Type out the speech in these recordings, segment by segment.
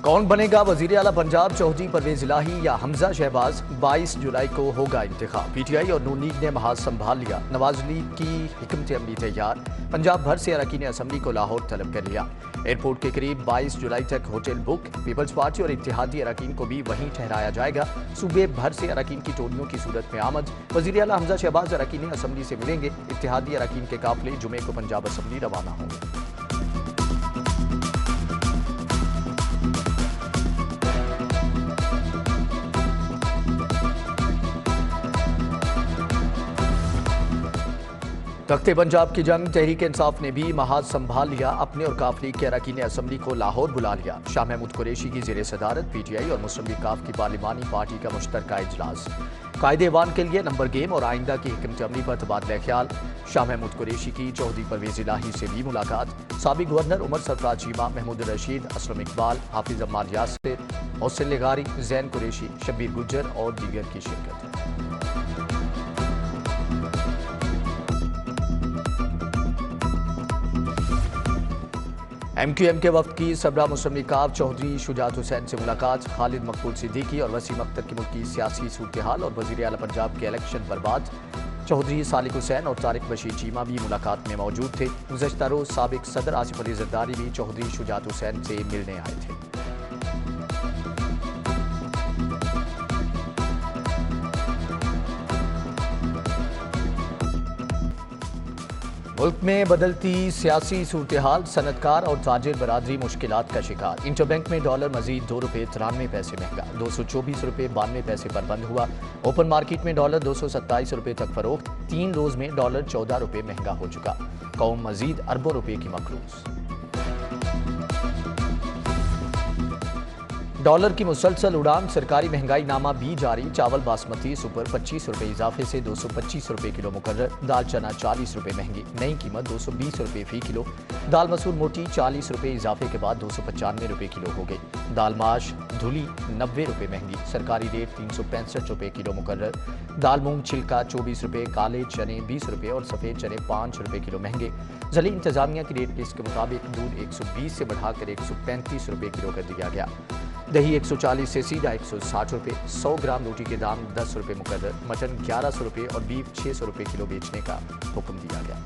कौन बनेगा वजीर आला पंजाब, चौधरी परवेज इलाही या हमजा शहबाज? 22 जुलाई को होगा इंतखाब। पीटीआई और नून लीग ने महाज संभाल लिया। नवाज लीग की हिकमत अमली तैयार। पंजाब भर से अरकान असम्बली को लाहौर तलब कर लिया। एयरपोर्ट के करीब 22 जुलाई तक होटल बुक। पीपल्स पार्टी और इत्तेहादी अरकान को भी वहीं ठहराया जाएगा। सूबे भर से अरकान की टोलियों की सूरत में आमद। वजीर आला हमजा शहबाज अरकान असम्बली से मिलेंगे। इत्तेहादी अरकान के काफिले जुमे को पंजाब असम्बली रवाना होंगे। तख्ते पंजाब की जंग तहरीक इंसाफ ने भी महाज संभाल लिया। अपने और काफिले के अरकान असम्बली को लाहौर बुला लिया। शाह महमूद कुरैशी की ज़ेर सदारत पीटीआई और मुस्लिम लीग काफ की पार्लिमानी पार्टी का मुश्तरका इजलास। कायदे ऐवान के लिए नंबर गेम और आइंदा की हिकमत अमली पर तबादला ख्याल। शाह महमूद कुरैशी की चौधरी परवेज इलाही से भी मुलाकात। साबिक गवर्नर उमर सरफराज चीमा, महमूद रशीद, असलम इकबाल, हाफिज अम्मार यासिर, मोहसिन लगारी, जैन कुरैशी, शब्बीर गुज्जर और दीगर की शिरकत। MQM के वफ्द की सबरा मुस्लिम लीग काफ चौधरी शुजात हुसैन से मुलाकात। खालिद मकबूल सिद्दीकी और वसीम अख्तर की मुल्की सियासी सूरत हाल और वजीर आला पंजाब के इलेक्शन बर्बाद। चौधरी सालिक हुसैन और तारिक बशीर चीमा भी मुलाकात में मौजूद थे। गुज़श्ता रोज साबिक सदर आसिफ अली जरदारी भी चौधरी शुजात हुसैन से मिलने आए थे। मुल्क में बदलती सियासी सूरत हाल। सनतकार और ताजिर बरादरी मुश्किलात का शिकार। इंटरबैंक में डॉलर मजीद ₹2.93 महंगा, 224 रुपये 92 पैसे पर बंद हुआ। ओपन मार्केट में डॉलर 227 रुपये तक फरोख्त। 3 रोज में डॉलर 14 रुपये महंगा हो चुका। कौम मजीद अरबों रुपये की मकरूज। डॉलर की मुसलसल उड़ान। सरकारी महंगाई नामा भी जारी। चावल बासमती सुपर 25 रुपये इजाफे से 225 रुपये किलो मुकर्रर। दाल चना 40 रुपये महंगी, नई कीमत 220 रुपये फी किलो। दाल मसूर मोटी 40 रुपये इजाफे के बाद 295 रुपये किलो हो गई। दाल माश धुली 90 रुपये महंगी, सरकारी रेट 365 रुपये किलो मुकर्रर। दाल मूंग छिलका 24 रुपये, काले चने 20 रुपये और सफ़ेद चने 5 रुपये किलो महंगे। ज़िली इंतजामिया की रेट लिस्ट के मुताबिक दूध 120 से बढ़ाकर 135 रुपये किलो कर दिया गया। दही 140 से सीधा 160 रुपये। 100 ग्राम रोटी के दाम 10 रुपये मुकर्रर। मटन 1100 रुपये और बीफ 600 रुपये किलो बेचने का हुक्म दिया गया।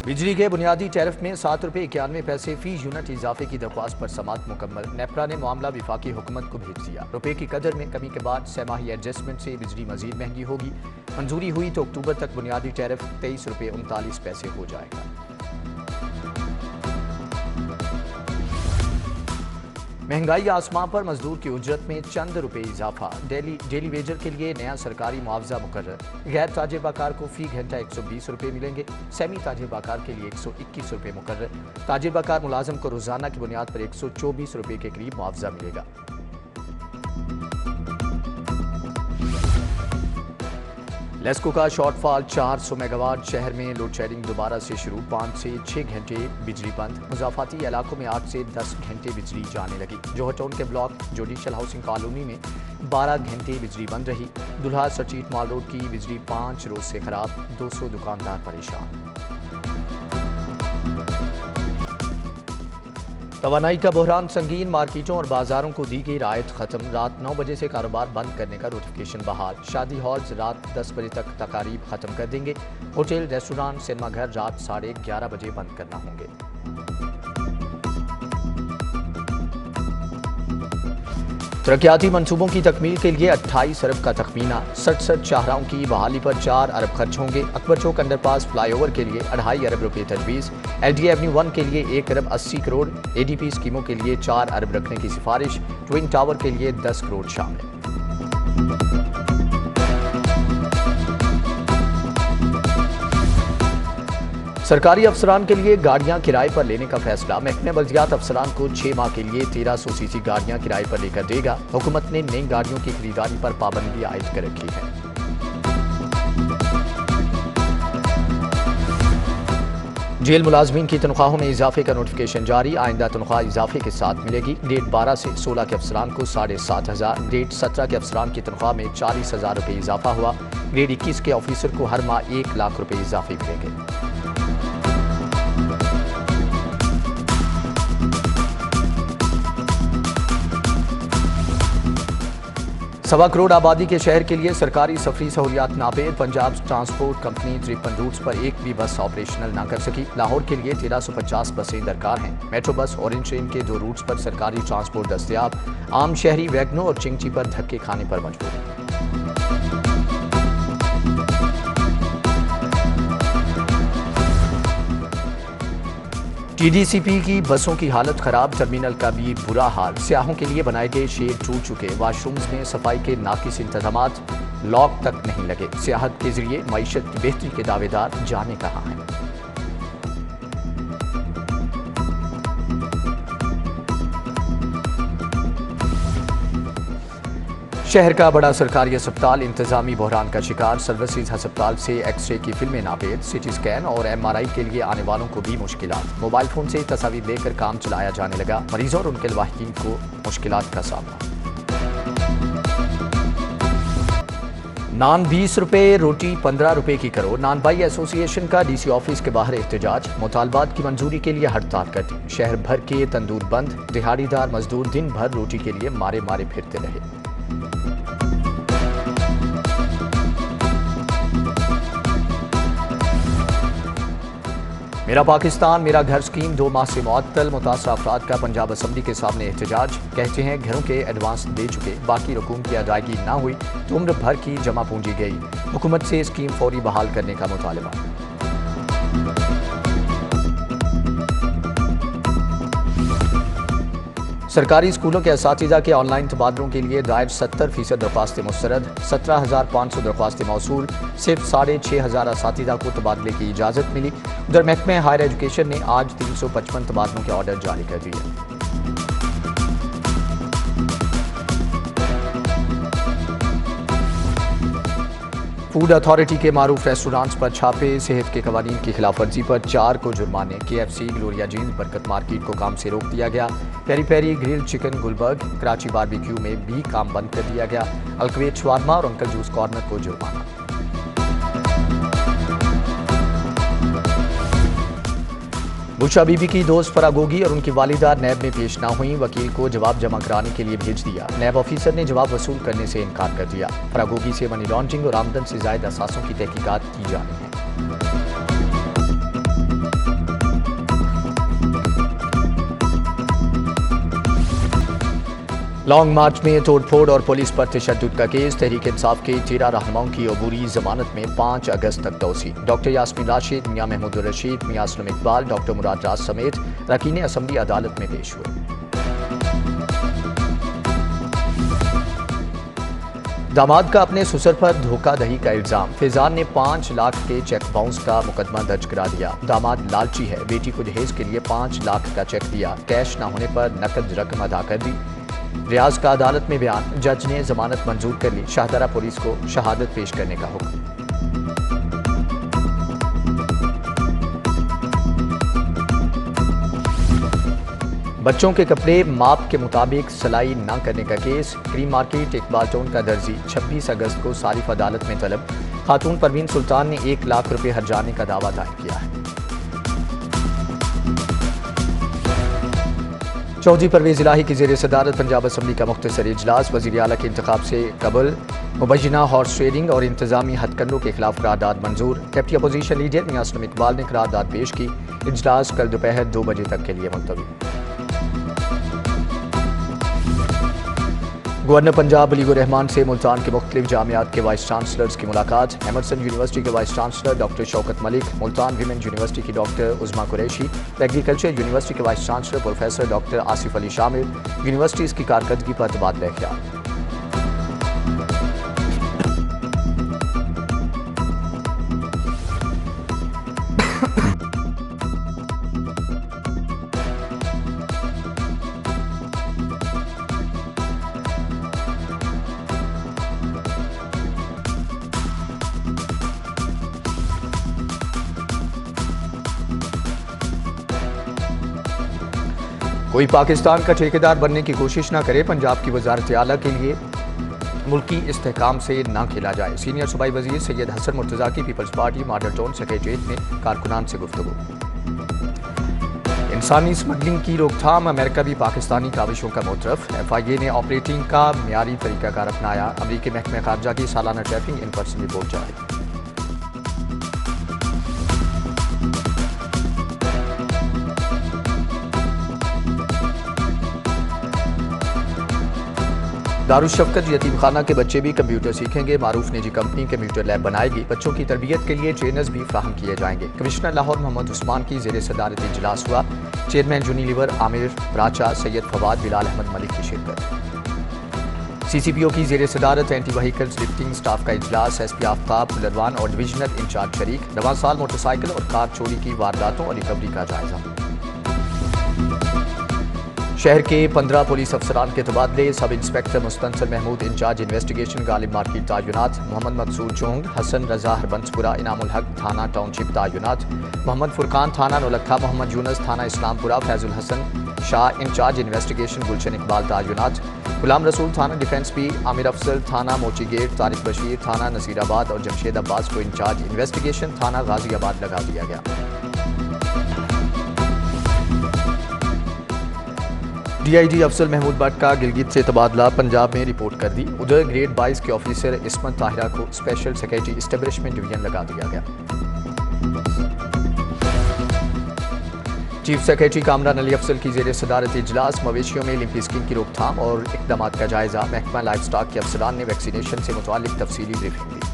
बिजली के बुनियादी टैरिफ में 7 रुपये 91 पैसे फी यूनिट इजाफे की दरख्वास्त पर समाअत मुकम्मल। नेपरा ने मामला विफाकी हुकूमत को भेज दिया। रुपये की कदर में कमी के बाद सहमाही एडजस्टमेंट से बिजली मजीद महंगी होगी। मंजूरी हुई तो अक्टूबर तक बुनियादी टैरिफ 23 रुपये 39 पैसे हो जाएगा। महंगाई आसमां पर। मजदूर की उजरत में चंद रुपये इजाफा। डेली वेजर के लिए नया सरकारी मुआवजा मुकर्रर। गैर ताजिर बाकार को फी घंटा 120 रुपये मिलेंगे। सेमी ताजिर बाकार के लिए 121 रुपये मुकर्रर। ताजिर बाकार मुलाजम को रोजाना की बुनियाद पर 124 रुपये के करीब मुआवजा मिलेगा। लेस्को का शॉर्टफॉल 400 मेगावाट। शहर में लोड शेडिंग दोबारा से शुरू। 5 से 6 घंटे बिजली बंद। मुजाफाती इलाकों में 8 से 10 घंटे बिजली जाने लगी। जोहर टाउन के ब्लॉक जुडिशल हाउसिंग कॉलोनी में 12 घंटे बिजली बंद रही। दुल्हा स्ट्रीट मॉल रोड की बिजली 5 रोज से खराब। 200 दुकानदार परेशान। तवानाई का बहरान संगीन। मार्केटों और बाजारों को दी गई रायत खत्म। रात 9 बजे से कारोबार बंद करने का नोटिफिकेशन बहाल। शादी हॉल्स रात 10 बजे तक तकारीब खत्म कर देंगे। होटल, रेस्टोरेंट, सिनेमा घर रात 11:30 बजे बंद करना होंगे। तरक्याती मंसूबों की तकमील के लिए 28 अरब का तखमीना। 67 शाहराहों की बहाली पर 4 अरब खर्च होंगे। अकबर चौक अंडरपास फ्लाईओवर के लिए 2.5 अरब रुपये तजवीज़। LD एवेन्यू 1 के लिए 1 अरब 80 करोड़। ADP स्कीमों के लिए 4 अरब रखने की सिफारिश। ट्विन टावर के लिए 10 करोड़ शामिल। सरकारी अफसरान के लिए गाड़ियां किराए पर लेने का फैसला। महकमे बल्दियात अफसरान को 6 माह के लिए 1300 सीसी गाड़ियां किराए पर लेकर देगा। हुकूमत ने नई गाड़ियों की खरीदारी पर पाबंदी आयद कर रखी है। जेल मुलाजमीन की तनख्वाहों में इजाफे का नोटिफिकेशन जारी। आइंदा तनख्वाह इजाफे के साथ मिलेगी। ग्रेड 12 से 16 के अफसरान को 7,500, ग्रेड 17 के अफसरान की तनख्वाह में 40,000 रुपये इजाफा हुआ। ग्रेड 21 के ऑफिसर को हर माह 1 लाख रुपए इजाफे मिलेंगे। सवा करोड़ आबादी के शहर के लिए सरकारी सफरी सहूलियात नापेद। पंजाब ट्रांसपोर्ट कंपनी 53 रूट्स पर एक भी बस ऑपरेशनल न कर सकी। लाहौर के लिए 1350 बसें दरकार हैं। मेट्रो बस ऑरेंज ट्रेन के 2 रूट्स पर सरकारी ट्रांसपोर्ट दस्तयाब। आम शहरी वैगनों और चिंगची पर धक्के खाने पर मजबूर। टीडीसीपी की बसों की हालत खराब, टर्मिनल का भी बुरा हाल। सियाहों के लिए बनाए गए शेड टूट चुके। वाशरूम्स में सफाई के नाकिस इंतजामात, लॉक तक नहीं लगे। सियाहत के जरिए मईशत की बेहतरी के दावेदार जाने कहाँ हैं। शहर का बड़ा सरकारी अस्पताल इंतजामी बहरान का शिकार। सर्विसेज अस्पताल से एक्सरे की फिल्में नापेद। सिटी स्कैन और एमआरआई के लिए आने वालों को भी मुश्किलात। मोबाइल फोन से तस्वीर लेकर काम चलाया जाने लगा। मरीजों और उनके लवाहिकीन को मुश्किलात का सामना। नान 20 रुपए, रोटी 15 रुपए की करो। नान बाई एसोसिएशन का डीसी ऑफिस के बाहर एहतजाज। मुतालबात की मंजूरी के लिए हड़ताल कर दी। शहर भर के तंदूर बंद। दिहाड़ीदार मजदूर दिन भर रोटी के लिए मारे मारे फिरते रहे। मेरा पाकिस्तान मेरा घर स्कीम 2 माह से मुअत्तल। मुतासरा अफराद का पंजाब असम्बली के सामने एहतजाज। कहते हैं घरों के एडवांस दे चुके, बाकी रकूम की अदायगी ना हुई तो उम्र भर की जमा पूंजी गई। हुकूमत से स्कीम फौरी बहाल करने का मुतालबा। सरकारी स्कूलों के असातिज़ा के ऑनलाइन तबादलों के लिए दायर 70% दरख्वास्तें मुस्तरद। 17,500 दरख्वास्तें मौसूल। सिर्फ 6,500 असातिज़ा को तबादले की इजाज़त मिली। उधर महकमे हायर एजुकेशन ने आज 355 तबादलों के ऑर्डर जारी कर दिए। फूड अथॉरिटी के मारूफ रेस्टोरेंट्स पर छापे। सेहत के कवानीन की खिलाफ वर्जी पर 4 को जुर्माने। KFC, Gloria Jeans, Barkat market को काम से रोक दिया गया। Peri Peri Grill Chicken Gulberg, Karachi barbecue में भी काम बंद कर दिया गया। अलकुवैत शवारमा और अंकल जूस कॉर्नर को जुर्माना। बुशा बीबी की दोस्त फरागोगी और उनकी वालिदा नैब में पेश ना हुई। वकील को जवाब जमा कराने के लिए भेज दिया। नैब ऑफिसर ने जवाब वसूल करने से इनकार कर दिया। फरागोगी से मनी लॉन्ड्रिंग और आमदन से जायद असासों की तहकीकात की जानी है। लॉन्ग मार्च में तोड़फोड़ और पुलिस पर तशद्दुद का केस। तहरीक इंसाफ के 13 रहनुमाओं की अबूरी जमानत में 5 अगस्त तक तौसी। डॉक्टर यास्मीन राशिद, मियां महमूद रशीद, मियां असलम इकबाल, डॉक्टर मुराद राज समेत रकीन असम्बली अदालत में पेश हुए। दामाद का अपने ससुर पर धोखाधड़ी का इल्जाम। फैजान ने 5 लाख के चेक बाउंस का मुकदमा दर्ज करा दिया। दामाद लालची है, बेटी को दहेज के लिए 5 लाख का चेक दिया। कैश न होने पर नकद रकम अदा कर दी। रियाज का अदालत में बयान। जज ने जमानत मंजूर कर ली। शाहदरा पुलिस को शहादत पेश करने का हुक्म। बच्चों के कपड़े माप के मुताबिक सिलाई न करने का case. Cream market Iqbal town का दर्जी 26 अगस्त को सारिफ अदालत में तलब। खातून परवीन सुल्तान ने 1 लाख रुपए हर्जाने का दावा दायर किया है। चौधरी परवेज इलाही की जेर सदारत पंजाब असम्बली का मुख्तसर इजलास। वज़ीर आला के इंतखाब से कबल मुबैना हॉर्स ट्रेडिंग और इंतजामी हथकंडों के खिलाफ करारदाद मंजूर। डिप्टी अपोजिशन लीडर मियां असलम इकबाल ने करारदाद पेश की। इजलास कल दोपहर 2 बजे तक के लिए मुलतवी। गवर्नर पंजाब अली रहमान से मुल्तान के मुख्तलिफ जामियात के वाइस चांसलर्स की मुलाकात। एमरसन यूनिवर्सिटी के vice chancellor doctor Shaukat Malik, Multan women university की डॉक्टर उज़मा कुरैशी, एग्रीकल्चर यूनिवर्सिटी के vice chancellor professor doctor Asif Ali शामिल। यूनिवर्सिटीज़ की कारकर्दगी पर तबादला ख्याल। कोई पाकिस्तान का ठेकेदार बनने की कोशिश ना करे। पंजाब की वजारत आला के लिए मुल्की इस्तेहकाम से न खेला जाए। सीनियर सूबाई वजीर सैयद हसन मुर्तज़ा की पीपल्स पार्टी मॉडल टाउन सेक्रेटेरिएट में कारकुनान से गुफ्तगू। इंसानी स्मगलिंग की रोकथाम, अमेरिका भी पाकिस्तानी काविशों का मुतरफ। FIA ने ऑपरेटिंग का मियारी तरीकाकार अपनाया। अमरीकी महकमे खारजा की सालाना ट्रैफिक इन पर्सन रिपोर्ट जारी। दारुशफ़क़त यतीम खाना के बच्चे भी कंप्यूटर सीखेंगे। मारूफ निजी कंपनी कंप्यूटर लैब बनाएगी। बच्चों की तरबियत के लिए ट्रेनर्स भी फ्राहम किए जाएंगे। कमिश्नर लाहौर मोहम्मद उस्मान की ज़ेर सदारत इजलास हुआ। चेयरमैन यूनिलीवर आमिर राचा, सैयद फवाद, बिलाल अहमद मलिक की शिरकत। CCPO की ज़ेर सदारत एंटी व्हीकल्स लिफ्टिंग स्टाफ का इजलास। SP आफ्ताब, पुलरवान और डिविजनल इंचार्ज शरीक। रवां साल मोटरसाइकिल और कार चोरी की वारदातों और रिकवरी का जायजा। शहर के 15 पुलिस अफसरान के तबादले। Sub inspector Mustansar Mahmood in charge investigation, Ghalib market तायुनात। Mohammad मकसूद चोंग, हसन रजा हरबंसपुरा इनामुल हक थाना टाउनशिप तायुनात। मोहम्मद फुरकान थाना नौलखा। मोहम्मद यूनुस थाना इस्लामपुरा। फैजुल हसन शाह इंचार्ज इन्वेस्टिगेशन, गुलशन इकबाल तायुनात। गुलाम रसूल थाना डिफेंस पी। आमिर अफजल थाना मोची गेट। तारिक बशीर थाना नसीराबाद और जमशेद अब्बास को इंचार्ज इन्वेस्टिगेशन थाना गाजियाबाद लगा दिया गया। DIG अफसर महमूद भट्ट का गिलगित से तबादला, पंजाब में रिपोर्ट कर दी। उधर ग्रेड 22 के ऑफिसर इस्मत ताहिरा को स्पेशल सेक्रेटरी इस्टेब्लिशमेंट डिवीजन लगा दिया गया। चीफ सेक्रेटरी कामरान अली अफसल की ज़ेर सदारत इजलास। मवेशियों में लिम्फी स्किन की रोकथाम और इक़दाम का जायजा। महकमा लाइफ स्टॉक के अफसरान ने वैक्सीनेशन से मुतालिक तफसीली ब्रीफिंग दी।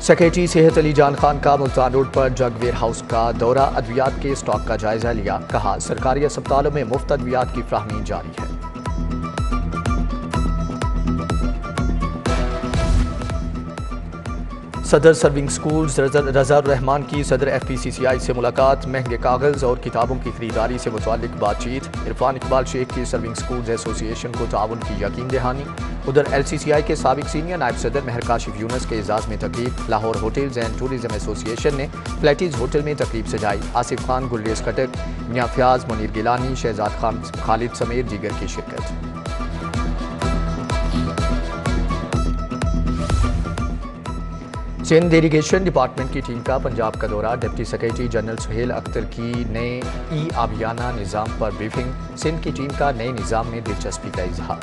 सेक्रेटरी सेहत अली जान खान का मुल्तान रोड पर ड्रग वेयर हाउस का दौरा। अद्वियात के स्टॉक का जायजा लिया। कहा, सरकारी अस्पतालों में मुफ्त अद्वियात की फ्राहमी जारी है। सदर सर्विंग स्कूल्स रज़ा रहमान की सदर FPCCI से मुलाकात। महंगे कागज़ और किताबों की खरीदारी से मुतालिक बातचीत। इरफान इकबाल शेख की सर्विंग स्कूल्स एसोसिएशन को ताउन की यकीन दहानी। उधर LCCI के साबिक सीनियर नायब सदर महर काशिफ यूनुस के एजाज़ में तकरीब। Lahore hotels and tourism association ने फ्लैटीज होटल में तकरीब सजाई। आसिफ खान, गुलरेज खटक, मियां फयाज, मुनीर गिलानी, शहजाद खान खालिद समेत दीगर की शिरकत। सिंध इरीगेशन डिपार्टमेंट की टीम का पंजाब का दौरा। Deputy secretary general Suhail Akhtar की नए आबियाना निज़ाम पर ब्रीफिंग। सिंध की टीम का नए निज़ाम में दिलचस्पी का इजहार।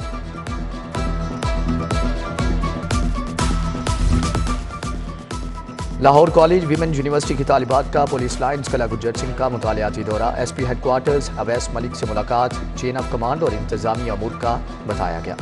लाहौर कॉलेज विमेन यूनिवर्सिटी की तालिबात का पुलिस लाइन्स कला गुज्जर सिंह का मुतालियाती दौरा। SP हेडक्वार्टर्स अवैस मलिक से मुलाकात। चेन ऑफ कमांड और इंतजामी अमूर का बताया गया।